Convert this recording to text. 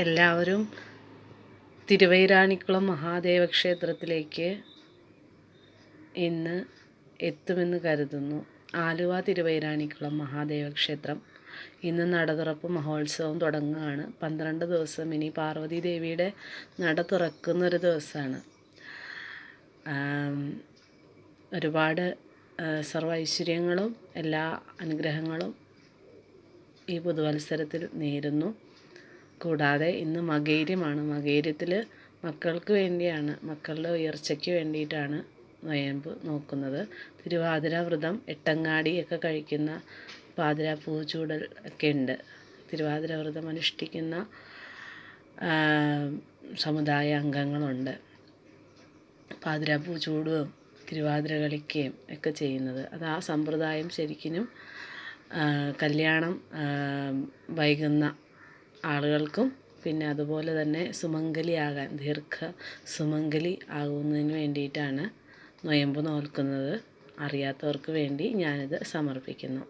എല്ലാവരും തിരുവൈരാണിക്കുളം മഹാദേവ ക്ഷേത്രത്തിലേക്ക് ഇന്ന് എത്തുമെന്ന് കരുതുന്നു. ആലുവ തിരുവൈരാണിക്കുളം മഹാദേവ ക്ഷേത്രം ഇന്ന് നടതുറപ്പ് മഹോത്സവം തുടങ്ങുകയാണ്. 12 ദിവസം ഇനി പാർവതി ദേവിയുടെ നട തുറക്കുന്നൊരു ദിവസമാണ്. ഒരുപാട് സർവ്വ ഐശ്വര്യങ്ങളും എല്ലാ അനുഗ്രഹങ്ങളും ഈ പുതുവത്സരത്തിൽ നേരുന്നു. കൂടാതെ ഇന്ന് മകയിര്യമാണ്. മകയിര്യത്തിൽ മക്കൾക്ക് വേണ്ടിയാണ്, മക്കളുടെ ഉയർച്ചയ്ക്ക് വേണ്ടിയിട്ടാണ് നൊയമ്പ് നോക്കുന്നത്. തിരുവാതിര വ്രതം, എട്ടങ്ങാടി ഒക്കെ കഴിക്കുന്ന, പാതിര പൂച്ചൂടൽ ഒക്കെ ഉണ്ട്. തിരുവാതിര വ്രതം അനുഷ്ഠിക്കുന്ന സമുദായ അംഗങ്ങളുണ്ട്. പാതിര പൂ ചൂടുകയും തിരുവാതിര കളിക്കുകയും ഒക്കെ ചെയ്യുന്നത്. അത് ആ സമ്പ്രദായം ശരിക്കും കല്യാണം വൈകുന്ന ആളുകൾക്കും പിന്നെ അതുപോലെ തന്നെ സുമംഗലിയാകാൻ, സുമംഗലി ആകുന്നതിന് വേണ്ടിയിട്ടാണ് നൊയമ്പ് നോൽക്കുന്നത്. അറിയാത്തവർക്ക് വേണ്ടി ഞാനിത് സമർപ്പിക്കുന്നു.